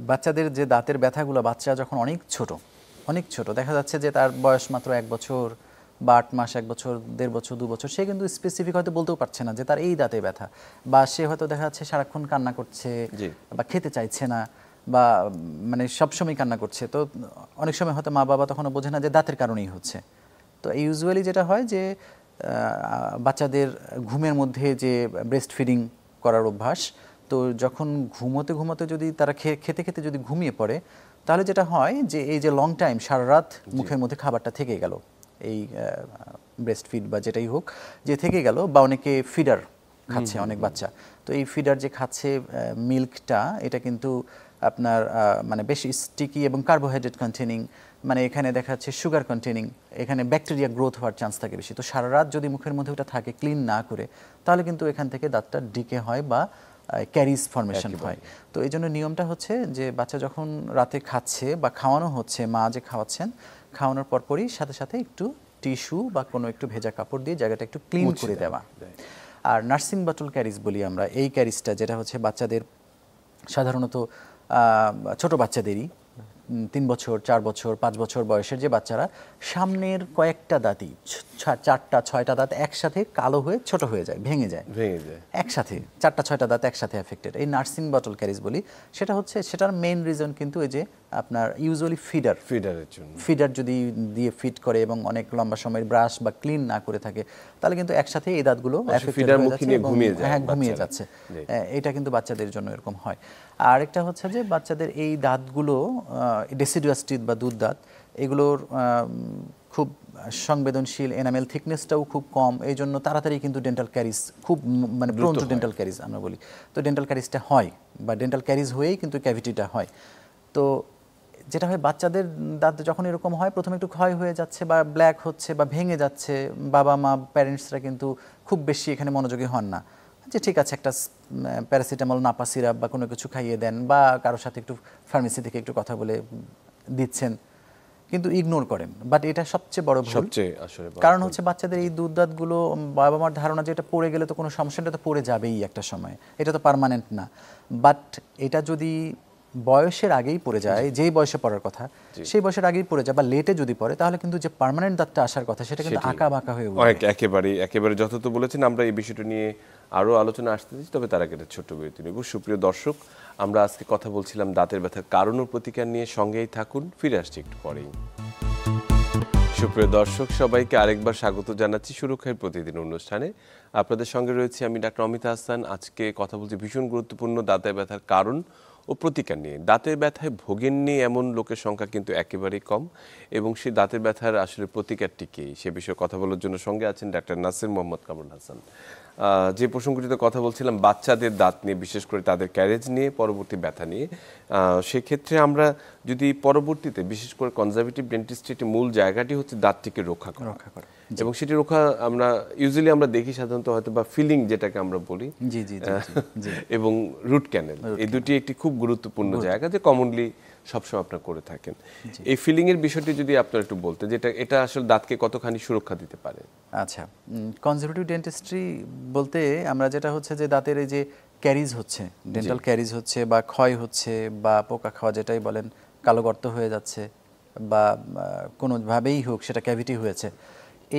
বাচ্চাদের যে দাঁতের ব্যথাগুলো, বাচ্চা যখন অনেক ছোট দেখা যাচ্ছে যে তার বয়স মাত্র 1 বছর বা 8 মাস, 1 বছর, 1.5 বছর, 2 বছর, সে কিন্তু স্পেসিফিক হয়তো বলতেও পারছে না যে তার এই দাঁতে ব্যথা, বা সে হয়তো দেখা যাচ্ছে সারাক্ষণ কান্না করছে বা খেতে চাইছে না, বা সবসময় কান্না করছে। তো অনেক সময় হয়তো মা বাবা তখনও বোঝে না যে দাঁতের কারণেই হচ্ছে। তো ইউজুয়ালি যেটা হয় যে বাচ্চাদের ঘুমের মধ্যে যে ব্রেস্ট ফিডিং করার অভ্যাস, তো যখন ঘুমোতে যদি তারা খেতে যদি ঘুমিয়ে পড়ে, তাহলে যেটা হয় যে এই যে লং টাইম সারা রাত মুখের মধ্যে খাবারটা থেকে গেল, এই ব্রেস্ট ফিড বা যেটাই হোক, যে থেকে গেল, বা অনেকে ফিডার খাচ্ছে, অনেক বাচ্চা, তো এই ফিডার যে খাচ্ছে মিল্কটা, এটা কিন্তু আপনার বেশ স্টিকি এবং কার্বোহাইড্রেট কন্টেনিং, এখানে দেখা যাচ্ছে সুগার কন্টেনিং, এখানে ব্যাকটেরিয়া গ্রোথ হওয়ার চান্স থাকে বেশি। তো সারা রাত যদি মুখের মধ্যে ওটা থাকে ক্লিন না করে, তাহলে কিন্তু এখান থেকে দাঁতটা ডিকে হয় বা ক্যারিজ ফর্মেশন হয়। তো এই জন্য নিয়মটা হচ্ছে যে বাচ্চা যখন রাতে খাচ্ছে বা খাওয়ানো হচ্ছে, মা যে খাওয়াচ্ছেন, খাওয়ানোর পরপরই সাথে সাথে একটু টিস্যু বা কোনো একটু ভেজা কাপড় দিয়ে জায়গাটা একটু ক্লিন করে দেওয়া। আর নার্সিং বটল ক্যারিজ বলি আমরা, এই ক্যারিজটা যেটা হচ্ছে বাচ্চাদের, সাধারণত ছোট বাচ্চাদেরই 3 বছর, 4 বছর, 5 বছর বয়সের যে বাচ্চারা, সামনের কয়েকটা দাঁতই, 4টা 6টা দাঁত একসাথে কালো হয়ে ছোট হয়ে যায়, ভেঙে যায় একসাথে, 4টা 6টা দাঁত একসাথে অ্যাফেক্টেড, এই নার্সিং বটল ক্যারিজ বলি। সেটার মেইন রিজন কিন্তু এই যে আপনার ইউজুয়ালি ফিডার যদি দিয়ে ফিড করে এবং অনেক লম্বা সময় ব্রাশ বা ক্লিন না করে থাকে, তাহলে কিন্তু একসাথে এই দাঁতগুলো ঘুমিয়ে যাচ্ছে। এটা কিন্তু বাচ্চাদের জন্য এরকম হয়। আর একটা হচ্ছে যে বাচ্চাদের এই দাঁতগুলো ডেসিডুয়াস টিথ বা দুধ দাঁত, এগুলোর খুব সংবেদনশীল, এনামেল থিকনেসটাও খুব কম, এই জন্য তাড়াতাড়ি কিন্তু ডেন্টাল ক্যারিজ খুব প্রোন টু ডেন্টাল ক্যারিজ আমরা বলি। তো ডেন্টাল ক্যারিজটা হয়, বা ডেন্টাল ক্যারিজ হয়েই কিন্তু ক্যাভিটিটা হয়। তো যেটা হয়, বাচ্চাদের দাঁত যখন এরকম হয়, প্রথমে একটু ক্ষয় হয়ে যাচ্ছে বা ব্ল্যাক হচ্ছে বা ভেঙে যাচ্ছে, বাবা মা প্যারেন্টসরা কিন্তু খুব বেশি এখানে মনোযোগী হন না, যে ঠিক আছে একটা প্যারাসিটামল, নাপা সিরাপ বা কোনো কিছু খাইয়ে দেন, বা কারোর সাথে একটু ফার্মেসি থেকে একটু কথা বলে দিচ্ছেন, কিন্তু ইগনোর করেন, বাট এটা সবচেয়ে বড় ভুল। সবচেয়ে আসলে বড় কারণ ভুল। হচ্ছে বাচ্চাদের এই দুধ দাঁতগুলো বাবা মার ধারণা যে এটা পড়ে গেলে তো কোনো সমস্যা নেই, তো পড়ে যাবেই একটা সময়, এটা তো পার্মানেন্ট না। বাট এটা যদি বয়সের আগেই পড়ে যায়, যেই বয়সে পড়ার কথা সেই বয়সের আগেই পড়ে যায় বা লেটে যদি পড়ে, তাহলে কিন্তু যে পার্মানেন্ট দাঁতটা আসার কথা সেটা কিন্তু আঁকা বাঁকা হয়ে উঠবে। একেবারে যথার্থ বলেছেন। আমরা এই বিষয়টা নিয়ে আরো আলোচনা আসতেছি, তবে তার আগে একটা ছোট্ট বিরতি নেব। সুপ্রিয় দর্শক, আমরা আজকে কথা বলছিলাম দাঁতের ব্যথার কারণ ও প্রতিকার নিয়ে, সঙ্গেই থাকুন, ফিরে আসছি একটু পরেই। সুপ্রিয় দর্শক, সবাইকে আরেকবার স্বাগত জানাচ্ছি সুরক্ষায় প্রতিদিন অনুষ্ঠানে। আপনাদের সঙ্গে রয়েছে আমি ডাক্তার অমিতা হাসান। আজকে কথা বলছি ভীষণ গুরুত্বপূর্ণ দাঁতের ব্যথার কারণ ও প্রতিকার নিয়ে। দাঁতের ব্যথায় ভোগেননি এমন লোকের সংখ্যা কিন্তু একেবারেই কম, এবং সেই দাঁতের ব্যথার আসলে প্রতিকারটি কি, সে বিষয়ে কথা বলার জন্য সঙ্গে আছেন ডাক্তার নাসির মোহাম্মদ কামরুল হাসান। যে প্রসঙ্গটিতে কথা বলছিলাম বাচ্চাদের দাঁত নিয়ে, বিশেষ করে তাদের ক্যারেজ নিয়ে, পরবর্তী ব্যথা নিয়ে, সেক্ষেত্রে আমরা যদি পরবর্তীতে বিশেষ করে কনজারভেটিভ ডেন্টিস্ট্রির মূল জায়গাটি হচ্ছে দাঁতটিকে রক্ষা করা, এবং সেটি রক্ষা আমরা ইউজুয়ালি আমরা দেখি সাধারণত হয়তো বা ফিলিং যেটাকে আমরা বলি, জি জি জি, এবং রুট ক্যানেল, এই দুটি একটি খুব গুরুত্বপূর্ণ জায়গা যে কমনলি সবসময় আপনারা করে থাকেন। এই ফিলিং এর বিষয়টি যদি আপনারা একটু বলতে, যেটা এটা আসলে দাঁতকে কতখানি সুরক্ষা দিতে পারে। আচ্ছা, কনজারভেটিভ ডেন্টিস্ট্রি বলতে আমরা যেটা হচ্ছে যে দাঁতের এই যে ক্যারিজ হচ্ছে, ডেন্টাল ক্যারিজ হচ্ছে বা ক্ষয় হচ্ছে বা পোকা খাওয়া যেটাই বলেন, কালো গর্ত হয়ে যাচ্ছে বা কোনোভাবেই হোক সেটা ক্যাভিটি হয়েছে,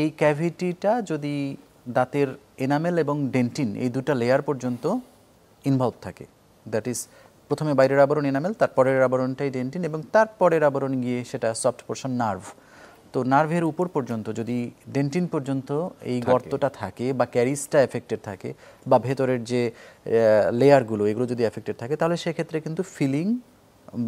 এই ক্যাভিটিটা যদি দাঁতের এনামেল এবং ডেন্টিন এই দুটো লেয়ার পর্যন্ত ইনভলভ থাকে, দ্যাট ইজ প্রথমে বাইরের আবরণ এনামেল, তারপরের আবরণটাই ডেন্টিন, এবং তারপরের আবরণ গিয়ে সেটা সফট পোর্শন নার্ভ। তো নার্ভের উপর পর্যন্ত যদি ডেন্টিন পর্যন্ত এই গর্তটা থাকে বা ক্যারিজটা এফেক্টেড থাকে বা ভেতরের যে লেয়ারগুলো এগুলো যদি এফেক্টেড থাকে, তাহলে সেক্ষেত্রে কিন্তু ফিলিং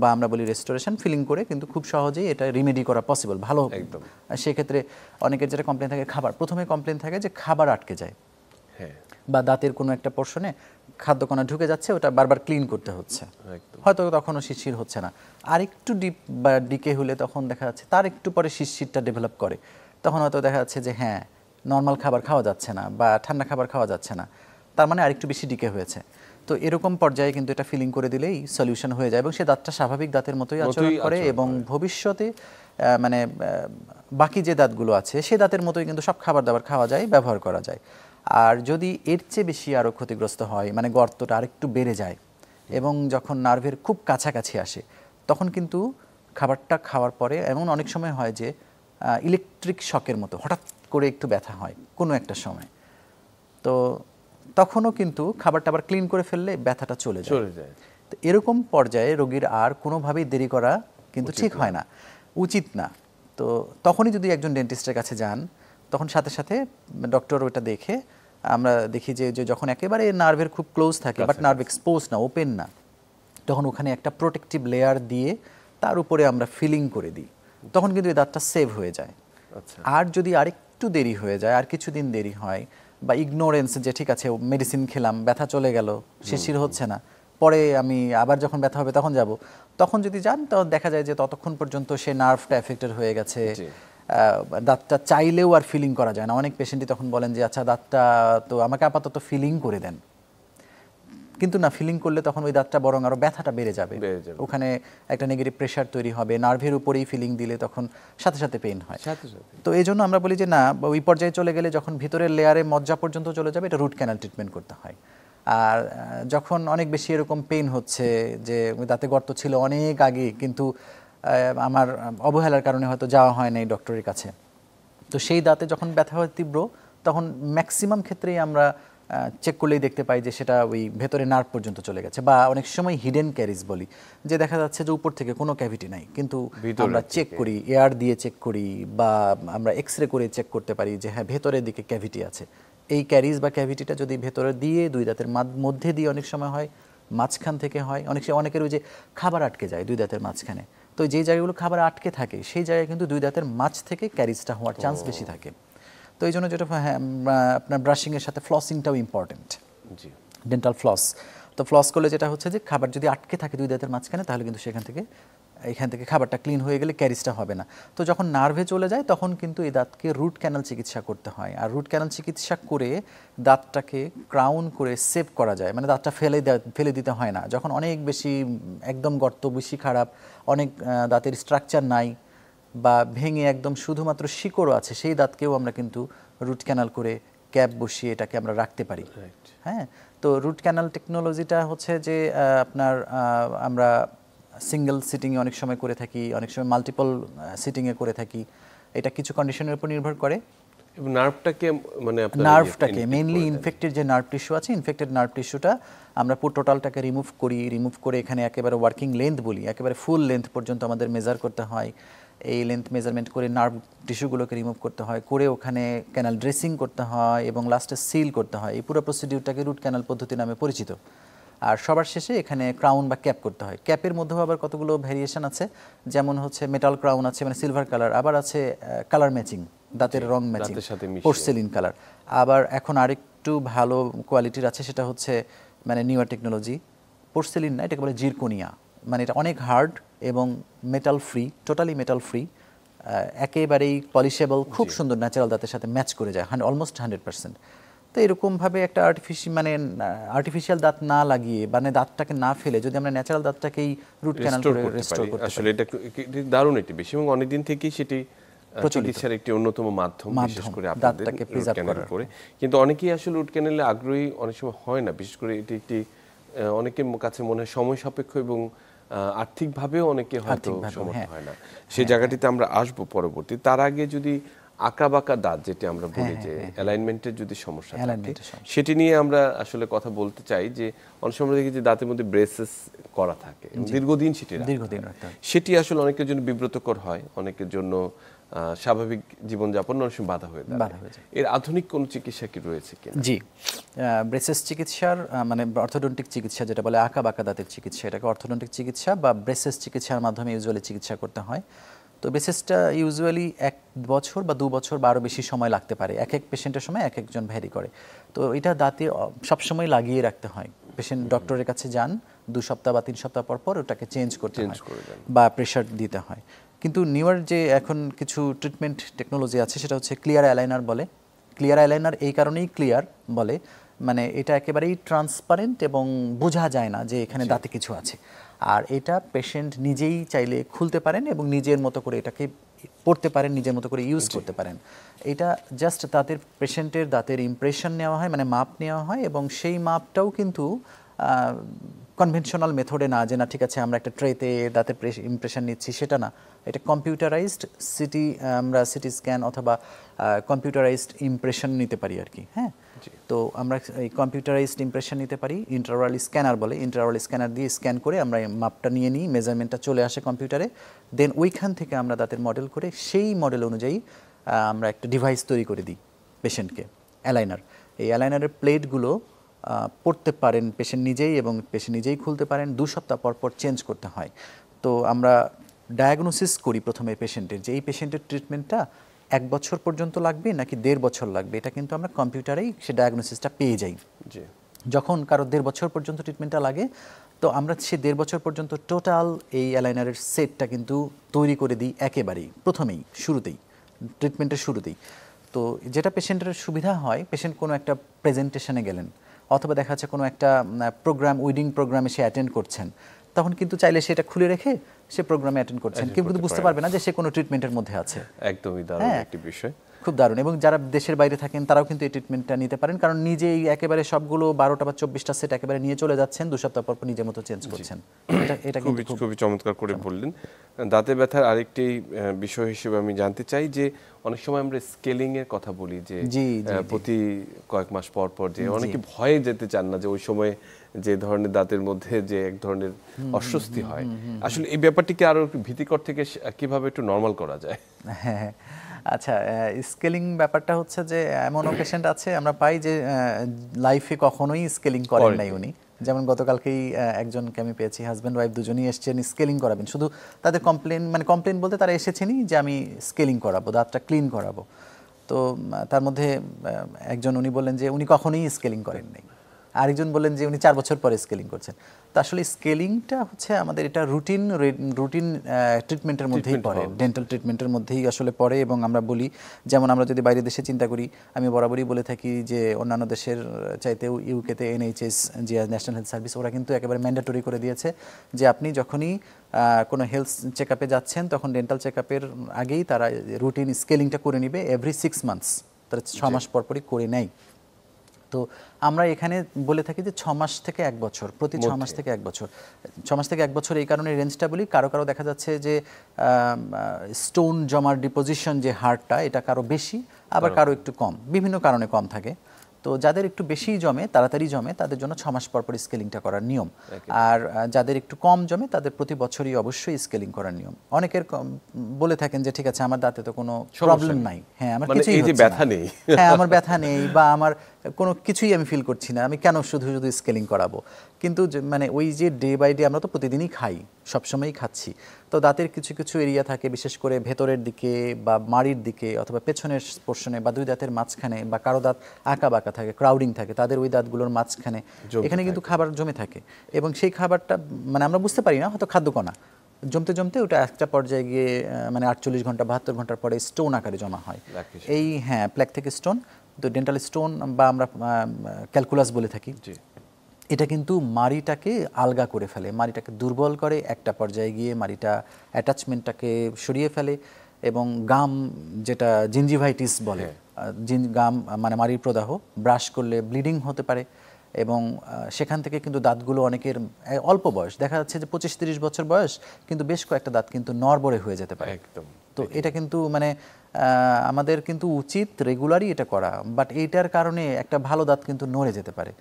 বা আমরা বলি রেস্টোরেশন, ফিলিং করে কিন্তু খুব সহজেই এটা রিমেডি করা পসিবল, ভালো। একদম। সেক্ষেত্রে অনেকের যেটা কমপ্লেন থাকে, প্রথমে কমপ্লেন থাকে যে খাবার আটকে যায়, হ্যাঁ, বা দাঁতের কোনো একটা পোর্শনে খাদ্যকণা ঢুকে যাচ্ছে, ওটা বারবার ক্লিন করতে হচ্ছে, হয়তো তখনও শিরশির হচ্ছে না। আর একটু ডিপ বা ডিকে হলে তখন দেখা যাচ্ছে তার একটু পরে শিরশিরটা ডেভেলপ করে, তখন হয়তো দেখা যাচ্ছে যে হ্যাঁ নর্মাল খাবার খাওয়া যাচ্ছে না বা ঠান্ডা খাবার খাওয়া যাচ্ছে না, তার মানে আরেকটু বেশি ডিকে হয়েছে। তো এরকম পর্যায়ে কিন্তু এটা ফিলিং করে দিলেই সলিউশন হয়ে যায়, এবং সে দাঁতটা স্বাভাবিক দাঁতের মতোই আচরণ করে, এবং ভবিষ্যতে মানে বাকি যে দাঁতগুলো আছে সে দাঁতের মতোই কিন্তু সব খাবার দাবার খাওয়া যায়, ব্যবহার করা যায়। আর যদি এর চেয়ে বেশি আরও ক্ষতিগ্রস্ত হয়, মানে গর্তটা আরেকটু বেড়ে যায় এবং যখন নার্ভের খুব কাছাকাছি আসে, তখন কিন্তু খাবারটা খাওয়ার পরে এমন অনেক সময় হয় যে ইলেকট্রিক শকের মতো হঠাৎ করে একটু ব্যথা হয় কোনো একটা সময়, তো তখনও কিন্তু খাবারটা আবার ক্লিন করে ফেললে ব্যথাটা চলে যায়। তো এরকম পর্যায়ে রোগীর আর কোনোভাবেই দেরি করা কিন্তু ঠিক হয় না, উচিত না। তো তখনই যদি একজন ডেন্টিস্টের কাছে যান, তখন সাথে সাথে ডক্টর ওটা দেখে, আমরা দেখি যে যখন একেবারে নার্ভের খুব ক্লোজ থাকে বাট নার্ভ এক্সপোজ না, ওপেন না, তখন ওখানে একটা প্রোটেক্টিভ লেয়ার দিয়ে তার উপরে আমরা ফিলিং করে দিই, তখন কিন্তু এই দাঁতটা সেভ হয়ে যায়। আর যদি আরেকটু দেরি হয়ে যায়, আর কিছুদিন দেরি হয়, বা ইগনোরেন্স যে ঠিক আছে মেডিসিন খেলাম, ব্যথা চলে গেল, শিরশির হচ্ছে না, পরে আমি আবার যখন ব্যথা হবে তখন যাব, তখন যদি যান তখন দেখা যায় যে ততক্ষণ পর্যন্ত সে নার্ভটা এফেক্টেড হয়ে গেছে, দাঁতটা চাইলেও আর ফিলিং করা যায় না। অনেক পেশেন্টই তখন বলেন যে আচ্ছা দাঁতটা তো আমাকে আপাতত ফিলিং করে দেন, কিন্তু না, ফিলিং করলে তখন ওই দাঁতটা বরং আরো ব্যথাটা বেড়ে যাবে, ওখানে একটা নেগেটিভ প্রেশার তৈরি হবে, নার্ভের উপরেই ফিলিং দিলে তখন সাথে সাথে পেইন হয়। তো এই জন্য আমরা বলি যে না, ওই পর্যায়ে চলে গেলে যখন ভিতরের লেয়ারে মজ্জা পর্যন্ত চলে যাবে, এটা রুট ক্যানাল ট্রিটমেন্ট করতে হয়। আর যখন অনেক বেশি এরকম পেইন হচ্ছে যে দাঁতে গর্ত ছিল অনেক আগে, কিন্তু আমার অবহেলার কারণে হয়তো যাওয়া হয় নাই ডক্টরের কাছে, তো সেই দাঁতে যখন ব্যথা হয় তীব্র, তখন ম্যাক্সিমাম ক্ষেত্রেই আমরা চেক করলেই দেখতে পাই যে সেটা ওই ভেতরে নার্ভ পর্যন্ত চলে গেছে, বা অনেক সময় হিডেন ক্যারিজ বলি, যে দেখা যাচ্ছে যে উপর থেকে কোনো ক্যাভিটি নাই, কিন্তু আমরা চেক করি, এয়ার দিয়ে চেক করি বা আমরা এক্সরে করে চেক করতে পারি যে হ্যাঁ ভেতরের দিকে ক্যাভিটি আছে। এই ক্যারিজ বা ক্যাভিটিটা যদি ভেতরে দিয়ে দুই দাঁতের মধ্যে দিয়ে অনেক সময় হয়, মাঝখান থেকে হয়, অনেকের ওই যে খাবার আটকে যায় দুই দাঁতের মাঝখানে, তো যেই জায়গাগুলো খাবার আটকে থাকে সেই জায়গায় কিন্তু দুই দাঁতের মাঝ থেকে ক্যারিজটা হওয়ার চান্স বেশি থাকে। তো এই জন্য যেটা হ্যাঁ আপনার ব্রাশিংয়ের সাথে ফ্লসিংটাও ইম্পর্টেন্ট, ডেন্টাল ফ্লস। তো ফ্লস করলে যেটা হচ্ছে যে খাবার যদি আটকে থাকে দুই দাঁতের মাঝখানে, তাহলে কিন্তু এখান থেকে খাবারটা ক্লিন হয়ে গেলে ক্যারিজটা হবে না। তো যখন নার্ভে চলে যায় তখন কিন্তু এই দাঁতকে রুট ক্যানাল চিকিৎসা করতে হয়, আর রুট ক্যানাল চিকিৎসা করে দাঁতটাকে ক্রাউন করে সেভ করা যায়, মানে দাঁতটা ফেলে দিতে হয় না। যখন অনেক বেশি একদম গর্ত বেশি খারাপ, অনেক দাঁতের স্ট্রাকচার নাই, বা ভেঙে একদম শুধুমাত্র শিকড়ও আছে সেই দাঁতকেও আমরা কিন্তু রুট ক্যানাল করে ক্যাপ বসিয়ে এটাকে আমরা রাখতে পারি। হ্যাঁ, তো রুট ক্যানাল টেকনোলজিটা হচ্ছে যে আপনার আমরা সিঙ্গেল সিটিংয়ে অনেক সময় করে থাকি, অনেক সময় মাল্টিপল সিটিংয়ে করে থাকি। এটা কিছু কন্ডিশনের উপর নির্ভর করে। এবং নার্ভটাকে মানে আপনারা নার্ভটাকে মেইনলি ইনফেক্টেড যে নার্ভ টিস্যু আছে, ইনফেক্টেড নার্ভ টিস্যুটা আমরা পুরো টোটালটাকে রিমুভ করে এখানে একেবারে ওয়ার্কিং লেন্থ বলি, একেবারে ফুল লেন্থ পর্যন্ত আমাদের মেজার করতে হয়। এই লেন্থ মেজারমেন্ট করে নার্ভ টিস্যুগুলোকে রিমুভ করতে হয়, করে ওখানে ক্যানাল ড্রেসিং করতে হয় এবং লাস্টে সিল করতে হয়। এই পুরো প্রসিডিউরটাকে রুট ক্যানাল পদ্ধতি নামে পরিচিত। আর সবার শেষে এখানে ক্রাউন বা ক্যাপ করতে হয়। ক্যাপের মধ্যেও আবার কতগুলো ভ্যারিয়েশন আছে, যেমন হচ্ছে মেটাল ক্রাউন আছে মানে সিলভার কালার, আবার আছে কালার ম্যাচিং, দাঁতের রং ম্যাচিং, পোর্সেলিন কালার। আবার এখন আরেকটু ভালো কোয়ালিটির আছে, সেটা হচ্ছে মানে নিউয়ার টেকনোলজি, পোর্সেলিন না, এটাকে বলে জিরকোনিয়া। মানে এটা অনেক হার্ড এবং metal free, totally metal free, একেবারেই পলিশেবল, খুব সুন্দর ন্যাচারাল দাঁতের সাথে ম্যাচ করে যায় অলমোস্ট 100%। তো এরকমভাবে একটা আর্টিফিশিয়াল দাঁত না লাগিয়ে মানে দাঁতটাকে না ফেলে যদি আমরা ন্যাচারাল দাঁতটাকেই রুট ক্যানাল করে রেস্টোর করতে পারি, আসলে এটা দারুণ একটি বিষয় এবং অনেকদিন থেকেই সেটি চিকিৎসার একটি অন্যতম মাধ্যম, বিশেষ করে আপনাদের রুট ক্যানাল করে। কিন্তু অনেকেই আসলে রুট ক্যানালে আগ্রহী অনেক সময় হয় না, বিশেষ করে এটি একটি অনেকের কাছে মনে হয় সময় সাপেক্ষ এবং আর্থিকভাবেও অনেকে হয়তো সমর্থ হয় না। সেই জায়গাটিতে আমরা আসবো পরবর্তী। তার আগে যদি আঁকাবাঁকা দাঁত যেটি আমরা বলি যে অ্যালাইনমেন্টের যদি সমস্যা থাকে সেটি নিয়ে আমরা আসলে কথা বলতে চাই। যে অনেক সময় দেখি যে দাঁতের মধ্যে ব্রেসেস করা থাকে দীর্ঘদিন, সেটি আসলে অনেকের জন্য বিব্রতকর হয়, অনেকের জন্য স্বাভাবিক জীবনযাপন অনেক সময় বাধা হয়ে দাঁড়ায়। এর আধুনিক কোন চিকিৎসা কি রয়েছে কিনা? জি, ব্রেসেস চিকিৎসার মানে অর্থোডন্টিক চিকিৎসা যেটা বলে আঁকাবাঁকা দাঁতের চিকিৎসা, এটাকে অর্থোডন্টিক চিকিৎসা বা ব্রেসেস চিকিৎসার মাধ্যমে ইউজুয়ালি চিকিৎসা করতে হয়। তো ব্রেসেসটা ইউজুয়ালি 1 বছর বা 2 বছর বা আরও বেশি সময় লাগতে পারে, এক এক পেশেন্টের সময় এক একজন ভ্যারি করে। তো এটা দাঁতে সবসময় লাগিয়ে রাখতে হয়। পেশেন্ট ডক্টরের কাছে যান, 2 সপ্তাহ বা 3 সপ্তাহ পর পর ওটাকে চেঞ্জ করতে হয় বা প্রেশার দিতে হয়। কিন্তু নিউয়ার যে এখন কিছু ট্রিটমেন্ট টেকনোলজি আছে সেটা হচ্ছে ক্লিয়ার অ্যালাইনার বলে। ক্লিয়ার অ্যালাইনার এই কারণেই ক্লিয়ার বলে, মানে এটা একেবারেই ট্রান্সপারেন্ট এবং বোঝা যায় না যে এখানে দাঁতে কিছু আছে। আর এটা পেশেন্ট নিজেই চাইলে খুলতে পারেন এবং নিজের মতো করে এটাকে পড়তে পারেন, নিজের মতো করে ইউজ করতে পারেন। এটা জাস্ট দাঁতের পেশেন্টের দাঁতের ইমপ্রেশন নেওয়া হয়, মানে মাপ নেওয়া হয়, এবং সেই মাপটাও কিন্তু কনভেনশনাল মেথডে না, যে না ঠিক আছে আমরা একটা ট্রেতে দাঁতের ইমপ্রেশন নিচ্ছি, সেটা না। এটা কম্পিউটারাইজড আমরা সিটি স্ক্যান অথবা কম্পিউটারাইজড ইমপ্রেশন নিতে পারি আর কি। হ্যাঁ, তো আমরা এই কম্পিউটারাইজড ইমপ্রেশন নিতে পারি, ইন্ট্রাওরাল স্ক্যানার বলে। ইন্ট্রাওরাল স্ক্যানার দিয়ে স্ক্যান করে আমরা মাপটা নিয়ে নিই, মেজারমেন্টটা চলে আসে কম্পিউটারে। দেন ওইখান থেকে আমরা দাঁতের মডেল করে সেই মডেল অনুযায়ী আমরা একটা ডিভাইস তৈরি করে দিই পেশেন্টকে, অ্যালাইনার। এই অ্যালাইনারের প্লেটগুলো পড়তে পারেন পেশেন্ট নিজেই এবং পেশেন্ট নিজেই খুলতে পারেন। 2 সপ্তাহ পর পর চেঞ্জ করতে হয়। তো আমরা ডায়াগনোসিস করি প্রথমে পেশেন্টের, যে এই পেশেন্টের ট্রিটমেন্টটা 1 বছর পর্যন্ত লাগবে নাকি 1.5 বছর লাগবে। এটা কিন্তু আমরা কম্পিউটারেই সে ডায়াগনোসিসটা পেয়ে যাই। যখন কারো 1.5 বছর পর্যন্ত ট্রিটমেন্টটা লাগে, তো আমরা সে 1.5 বছর পর্যন্ত টোটাল এই অ্যালাইনারের সেটটা কিন্তু তৈরি করে দিই একেবারেই প্রথমেই, শুরুতেই, ট্রিটমেন্টের শুরুতেই। তো যেটা পেশেন্টের সুবিধা হয়, পেশেন্ট কোনো একটা প্রেজেন্টেশনে গেলেন অথবা দেখা যাচ্ছে কোনো একটা প্রোগ্রাম, উইডিং প্রোগ্রামে সে অ্যাটেন্ড করছেন, তখন কিন্তু চাইলে সেটা খুলে রেখে সে প্রোগ্রামে অ্যাটেন্ড করছেন, কেউ কিন্তু বুঝতে পারবে না যে সে কোনো ট্রিটমেন্টের মধ্যে আছে। একদমই দারুণ একটি বিষয়, খুব দারুণ। এবং যারা দেশের বাইরে থাকেন তারাও কিন্তু এই ট্রিটমেন্টটা নিতে পারেন, কারণ নিজেই একেবারে সবগুলো 12টা বা 24টা সেট একেবারে নিয়ে চলে যাচ্ছেন, 2 সপ্তাহ পর নিজের মতো চেঞ্জ করছেন। এটা খুবই চমৎকার করে বললেন। দাঁতে ব্যথার আরেকটি বিষয় হিসেবে আমি জানতে চাই যে অনেক সময় আমরা স্কেলিং এর কথা বলি, যে প্রতি কয়েক মাস পর পর যে অনেকে ভয়ে যেতে চান না, যে ওই সময় যে ধরনের দাঁতের মধ্যে যে এক ধরনের অস্বস্তি হয়, আসলে এই ব্যাপারটিকে আরো ভীতিকর থেকে কিভাবে একটু নরমাল করা যায়? হ্যাঁ, আচ্ছা, স্কেলিং ব্যাপারটা হচ্ছে যে এমনও পেশেন্ট আছে আমরা পাই যে লাইফে কখনোই স্কেলিং করেন নাই উনি। যেমন গতকালকেই একজনকে আমি পেয়েছি, হাজব্যান্ড ওয়াইফ দুজনেই এসেছেন স্কেলিং করাবেন। শুধু তাদের কমপ্লেন বলতে তারা এসেছেনই যে আমি স্কেলিং করাবো, দাঁতটা ক্লিন করাবো। তো তার মধ্যে একজন উনি বললেন যে উনি কখনোই স্কেলিং করেন নাই। আরেকজন বললেন যে উনি 4 বছর পরে স্কেলিং করছেন। তো আসলে স্কেলিংটা হচ্ছে আমাদের এটা রুটিন ট্রিটমেন্টের মধ্যেই পড়ে, ডেন্টাল ট্রিটমেন্টের মধ্যেই আসলে পড়ে। এবং আমরা বলি, যেমন আমরা যদি বাইরের দেশে চিন্তা করি, আমি বরাবরই বলে থাকি যে অন্যান্য দেশের চাইতেও ইউকেতে NHS যে ন্যাশনাল হেলথ সার্ভিস, ওরা কিন্তু একেবারে ম্যান্ডেটরি করে দিয়েছে যে আপনি যখনই কোনো হেলথ চেক আপে যাচ্ছেন তখন ডেন্টাল চেক আপের আগেই তারা রুটিন স্কেলিংটা করে নিবে এভরি 6 মান্থস, তারা 6 মাস পরপরই করে নেয়। তো আমরা এখানে বলে থাকি যে 6 মাস থেকে 1 বছর, প্রতি 6 মাস থেকে 1 বছর। 6 মাস থেকে 1 বছর এই কারণে রেঞ্জটা বলি, কারো কারো দেখা যাচ্ছে যে স্টোন জমার ডিপোজিশন যে হারটা এটা কারো বেশি, আবার কারো একটু কম, বিভিন্ন কারণে কম থাকে। তো যাদের একটু বেশি জমে, তাড়াতাড়ি জমে, তাদের জন্য 6 মাস পর পর স্কেলিংটা করার নিয়ম। আর যাদের একটু কম জমে তাদের প্রতি বছরই অবশ্যই স্কেলিং করার নিয়ম। অনেকের বলে থাকেন যে ঠিক আছে আমার দাঁতে তো কোনো প্রবলেম নাই, হ্যাঁ আমার কিছুই হচ্ছে না, ব্যথা নেই, হ্যাঁ আমার ব্যথা নেই বা আমার কোনো কিছুই আমি ফিল করছি না, আমি কেন শুধু শুধু স্কেলিং করাবো। কিন্তু মানে ওই যে ডে বাই ডে আমরা তো প্রতিদিনই খাই, সবসময়ই খাচ্ছি, তো দাঁতের কিছু কিছু এরিয়া থাকে, বিশেষ করে ভেতরের দিকে বা মাড়ির দিকে অথবা পেছনের পোর্শনে বা দুই দাঁতের মাঝখানে, বা কারো দাঁত আঁকা বাঁকা থাকে, ক্রাউডিং থাকে, তাদের ওই দাঁতগুলোর মাঝখানে এখানে কিন্তু খাবার জমে থাকে। এবং সেই খাবারটা মানে আমরা বুঝতে পারি না, হয়তো খাদ্যকণা জমতে জমতে ওটা একটা পর্যায়ে গিয়ে মানে 48 ঘন্টা 72 ঘন্টার পরে স্টোন আকারে জমা হয়। এই হ্যাঁ প্ল্যাক থেকে স্টোন, তো ডেন্টাল স্টোন বা আমরা ক্যালকুলাস বলে থাকি, এটা কিন্তু মাড়িটাকে আলগা করে ফেলে, মাড়িটাকে দুর্বল করে, একটা পর্যায়ে গিয়ে মাড়িটা অ্যাটাচমেন্টটাকে সরিয়ে ফেলে। এবং গাম, যেটা জিঞ্জিভাইটিস বলে, গাম মানে মাড়ির প্রদাহ, ব্রাশ করলে ব্লিডিং হতে পারে। এবং সেখান থেকে কিন্তু দাঁতগুলো অনেকের অল্প বয়স, দেখা যাচ্ছে যে 25-30 বছর বয়স, কিন্তু বেশ কয়েকটা দাঁত কিন্তু নড়বড়ে হয়ে যেতে পারে। একদম। তো এটা কিন্তু মানে আমাদের কিন্তু উচিত রেগুলারই এটা করা, বাট এইটার কারণে একটা ভালো দাঁত কিন্তু নড়ে যেতে পারে।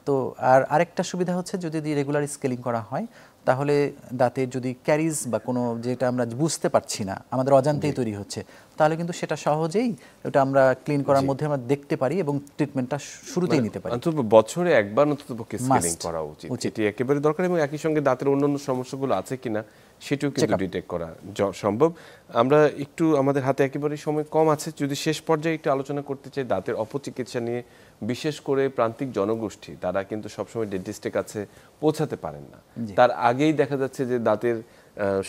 তো আর আরেকটা সুবিধা হচ্ছে যদি রেগুলার স্কেলিং করা হয়, তাহলে দাঁতে যদি ক্যারিজ বা কোনো যেটা আমরা বুঝতে পারছি না, আমাদের অজান্তেই তৈরি হচ্ছে, তাহলে কিন্তু সেটা সহজেই ওটা আমরা ক্লিন করার মধ্যে আমরা দেখতে পারি এবং ট্রিটমেন্টটা শুরুতেই নিতে পারি। অন্তত বছরে একবার অন্তত স্কেলিং করা উচিত, এটি একেবারে দরকার। এবং একই সঙ্গে দাঁতের অন্যান্য সমস্যাগুলো আছে কিনা সেটাও কিন্তু ডিটেক্ট করা সম্ভব। আমরা একটু আমাদের হাতে একেবারে সময় কম আছে, যদি শেষ পর্যায়ে একটু আলোচনা করতে চাই দাঁতের অপচিকিৎসা নিয়ে। বিশেষ করে প্রান্তিক জনগোষ্ঠী, তারা কিন্তু সবসময় ডেন্টিস্টের কাছে পৌঁছাতে পারেন না, তার আগেই দেখা যাচ্ছে যে দাঁতের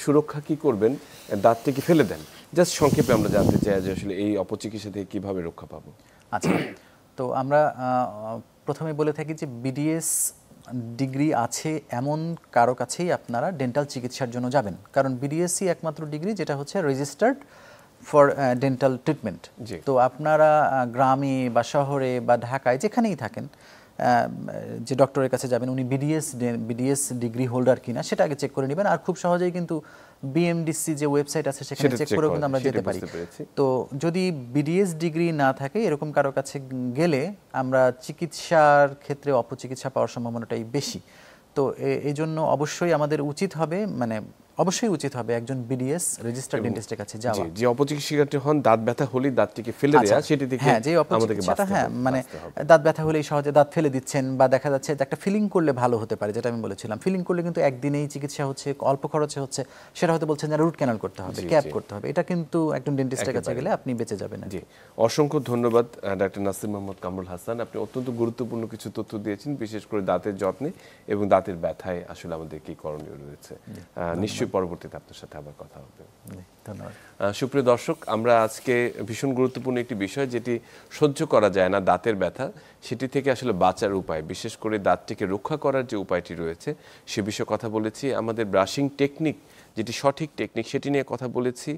সুরক্ষা কি করবেন, দাঁতটিকে ফেলে দেন। জাস্ট সংক্ষেপে আমরা জানতে চাই যে আসলে এই অপচিকিৎসা থেকে কিভাবে রক্ষা পাবো। আচ্ছা, তো আমরা প্রথমে বলে থাকি যে BDS ডিগ্রি আছে এমন কারো কাছেই আপনারা ডেন্টাল চিকিৎসার জন্য যাবেন, কারণ BDSই একমাত্র ডিগ্রি যেটা হচ্ছে রেজিস্টার্ড ফর ডেন্টাল ট্রিটমেন্ট। তো আপনারা গ্রামে বা শহরে বা ঢাকায় যেখানেই থাকেন, যে ডক্টরের কাছে যাবেন উনি BDS ডিগ্রি হোল্ডার কিনা সেটা আগে চেক করে নেবেন। আর খুব সহজেই কিন্তু BMDC যে ওয়েবসাইট আছে সেখানে চেক করেও কিন্তু আমরা যেতে পারি। তো যদি BDS ডিগ্রি না থাকে এরকম কারো কাছে গেলে আমরা চিকিৎসার ক্ষেত্রে অপচিকিৎসা পাওয়ার সম্ভাবনাটাই বেশি। তো এই জন্য অবশ্যই আমাদের উচিত হবে, মানে অবশ্যই উচিত হবে একজন BDS রেজিস্টার্ড ডেন্টিস্টের কাছে যাওয়া। যে অপচিকিৎসাটি হন, দাঁত ব্যথা হলেই দাঁতটিকে ফেলে দেয়া, সেটি থেকে হ্যাঁ যে অপচিকিৎসাটা, হ্যাঁ মানে দাঁত ব্যথা হলেই সহজে দাঁত ফেলে দিচ্ছেন, বা দেখা যাচ্ছে একটা ফিলিং করলে ভালো হতে পারে, যেটা আমি বলেছিলাম ফিলিং করলে কিন্তু একদিনেই চিকিৎসা হচ্ছে, অল্প খরচে হচ্ছে, সেটা হয়তো বলছেন যে রুট ক্যানাল করতে হবে, ক্যাপ করতে হবে, এটা কিন্তু একজন ডেন্টিস্টের কাছে গেলে আপনি বেঁচে যাবেন। জি, অসংখ্য ধন্যবাদ ডাক্তার নাসির মোহাম্মদ কামরুল হাসান, আপনি অত্যন্ত গুরুত্বপূর্ণ কিছু তথ্য দিয়েছেন, বিশেষ করে দাঁতের যত্নে এবং দাঁতের ব্যথায় আসলে আমাদের কি করণীয় রয়েছে। নিশ্চয়ই পরবর্তীতে আপনার সাথে আবার কথা হবে। ধন্যবাদ। সুপ্রিয় দর্শক, আমরা আজকে ভীষণ গুরুত্বপূর্ণ একটি বিষয়, যেটি সহ্য করা যায় না, দাঁতের ব্যথা, সেটি থেকে আসলে বাঁচার উপায়, বিশেষ করে দাঁতটিকে রক্ষা করার যে উপায়টি রয়েছে সে বিষয়ে কথা বলেছি। আমাদের ব্রাশিং টেকনিক, যেটি সঠিক টেকনিক, সেটি নিয়ে কথা বলেছি।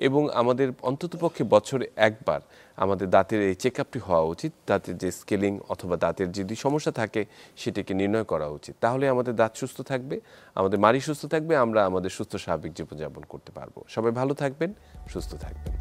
এবং আমাদের অন্ততপক্ষে বছরে একবার আমাদের দাঁতের এই চেক আপটি হওয়া উচিত, দাঁতের যে স্কেলিং অথবা দাঁতের যদি সমস্যা থাকে সেটিকে নির্ণয় করা উচিত। তাহলে আমাদের দাঁত সুস্থ থাকবে, আমাদের মাড়ি সুস্থ থাকবে, আমরা আমাদের সুস্থ স্বাভাবিক জীবনযাপন করতে পারবো। সবাই ভালো থাকবেন, সুস্থ থাকবেন।